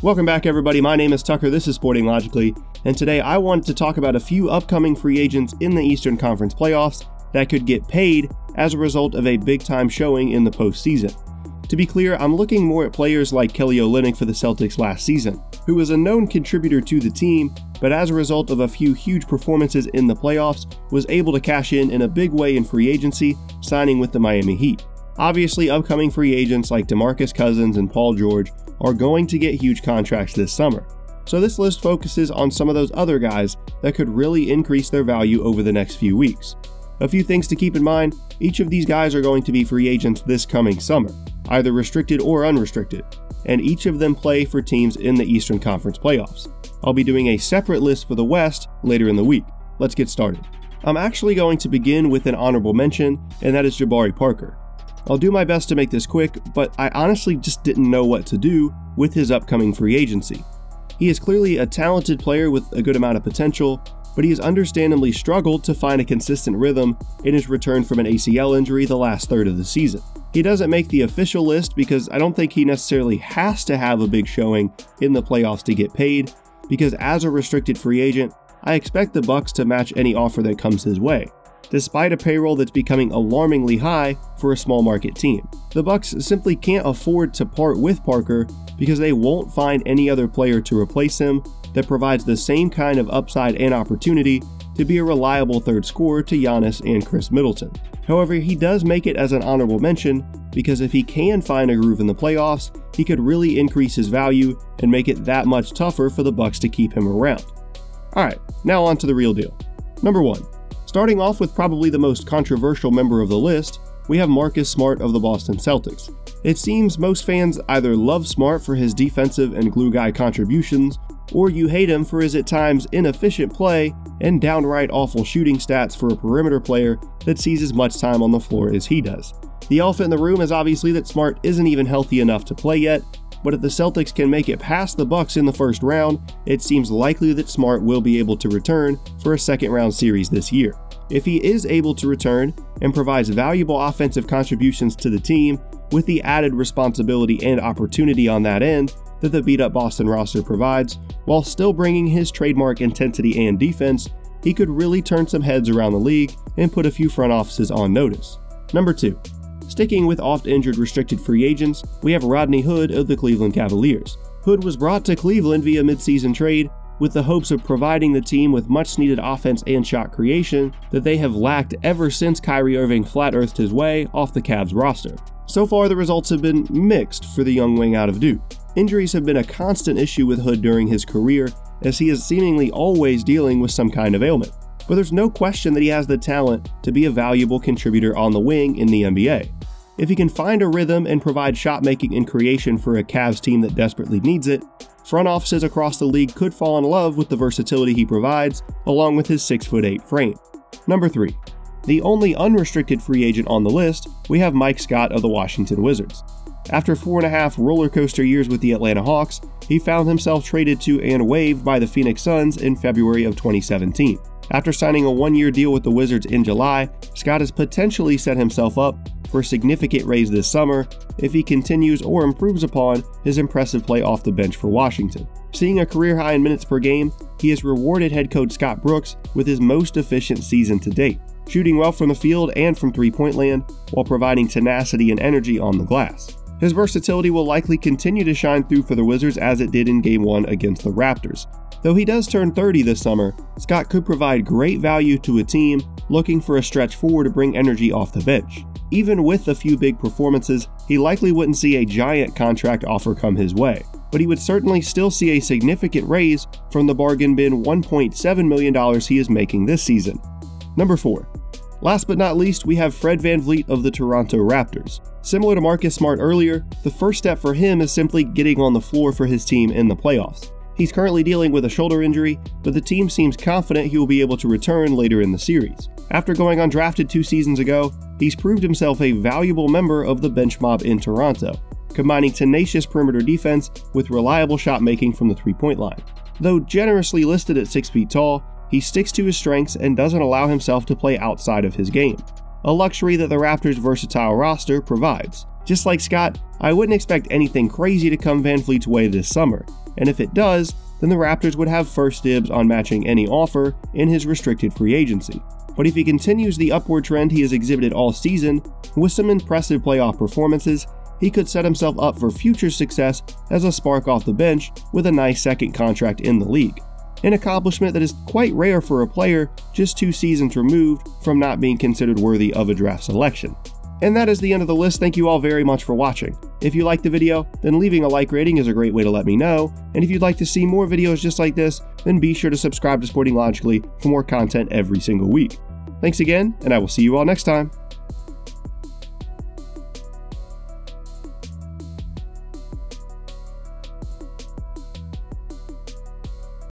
Welcome back, everybody. My name is Tucker, this is Sporting Logically, and today I wanted to talk about a few upcoming free agents in the Eastern Conference playoffs that could get paid as a result of a big-time showing in the postseason. To be clear, I'm looking more at players like Kelly Olynyk for the Celtics last season, who was a known contributor to the team, but as a result of a few huge performances in the playoffs, was able to cash in a big way in free agency, signing with the Miami Heat. Obviously, upcoming free agents like DeMarcus Cousins and Paul George are going to get huge contracts this summer. So this list focuses on some of those other guys that could really increase their value over the next few weeks. A few things to keep in mind: each of these guys are going to be free agents this coming summer, either restricted or unrestricted, and each of them play for teams in the Eastern Conference playoffs. I'll be doing a separate list for the West later in the week. Let's get started. I'm actually going to begin with an honorable mention, and that is Jabari Parker. I'll do my best to make this quick, but I honestly just didn't know what to do with his upcoming free agency. He is clearly a talented player with a good amount of potential, but he has understandably struggled to find a consistent rhythm in his return from an ACL injury the last third of the season. He doesn't make the official list because I don't think he necessarily has to have a big showing in the playoffs to get paid, because as a restricted free agent, I expect the Bucks to match any offer that comes his way, despite a payroll that's becoming alarmingly high for a small market team. The Bucks simply can't afford to part with Parker because they won't find any other player to replace him that provides the same kind of upside and opportunity to be a reliable third scorer to Giannis and Chris Middleton. However, he does make it as an honorable mention because if he can find a groove in the playoffs, he could really increase his value and make it that much tougher for the Bucks to keep him around. Alright, now on to the real deal. Number 1. Starting off with probably the most controversial member of the list, we have Marcus Smart of the Boston Celtics. It seems most fans either love Smart for his defensive and glue guy contributions, or you hate him for his at times inefficient play and downright awful shooting stats for a perimeter player that sees as much time on the floor as he does. The elephant in the room is obviously that Smart isn't even healthy enough to play yet, but if the Celtics can make it past the Bucks in the first round, it seems likely that Smart will be able to return for a second round series this year. If he is able to return and provides valuable offensive contributions to the team with the added responsibility and opportunity on that end that the beat-up Boston roster provides, while still bringing his trademark intensity and defense, he could really turn some heads around the league and put a few front offices on notice. Number 2. Sticking with oft-injured restricted free agents, we have Rodney Hood of the Cleveland Cavaliers. Hood was brought to Cleveland via midseason trade with the hopes of providing the team with much-needed offense and shot creation that they have lacked ever since Kyrie Irving flat-earthed his way off the Cavs roster. So far, the results have been mixed for the young wing out of Duke. Injuries have been a constant issue with Hood during his career, as he is seemingly always dealing with some kind of ailment. But there's no question that he has the talent to be a valuable contributor on the wing in the NBA. If he can find a rhythm and provide shot making and creation for a Cavs team that desperately needs it, front offices across the league could fall in love with the versatility he provides, along with his 6'8" frame. Number 3. The only unrestricted free agent on the list, we have Mike Scott of the Washington Wizards. After 4.5 roller coaster years with the Atlanta Hawks, he found himself traded to and waived by the Phoenix Suns in February of 2017. After signing a one-year deal with the Wizards in July, Scott has potentially set himself up for a significant raise this summer if he continues or improves upon his impressive play off the bench for Washington. Seeing a career high in minutes per game, he has rewarded head coach Scott Brooks with his most efficient season to date, shooting well from the field and from three-point land while providing tenacity and energy on the glass. His versatility will likely continue to shine through for the Wizards as it did in Game 1 against the Raptors. Though he does turn 30 this summer, Scott could provide great value to a team looking for a stretch four to bring energy off the bench. Even with a few big performances, he likely wouldn't see a giant contract offer come his way, but he would certainly still see a significant raise from the bargain bin $1.7 million he is making this season. Number 4. Last but not least, we have Fred VanVleet of the Toronto Raptors. Similar to Marcus Smart earlier, the first step for him is simply getting on the floor for his team in the playoffs. He's currently dealing with a shoulder injury, but the team seems confident he will be able to return later in the series. After going undrafted 2 seasons ago, he's proved himself a valuable member of the bench mob in Toronto, combining tenacious perimeter defense with reliable shot making from the three-point line. Though generously listed at 6 feet tall, he sticks to his strengths and doesn't allow himself to play outside of his game, a luxury that the Raptors' versatile roster provides. Just like Scott, I wouldn't expect anything crazy to come VanVleet's way this summer, and if it does, then the Raptors would have first dibs on matching any offer in his restricted free agency. But if he continues the upward trend he has exhibited all season, with some impressive playoff performances, he could set himself up for future success as a spark off the bench with a nice second contract in the league. An accomplishment that is quite rare for a player just 2 seasons removed from not being considered worthy of a draft selection. And that is the end of the list. Thank you all very much for watching. If you liked the video, then leaving a like rating is a great way to let me know, and if you'd like to see more videos just like this, then be sure to subscribe to Sporting Logically for more content every single week. Thanks again, and I will see you all next time.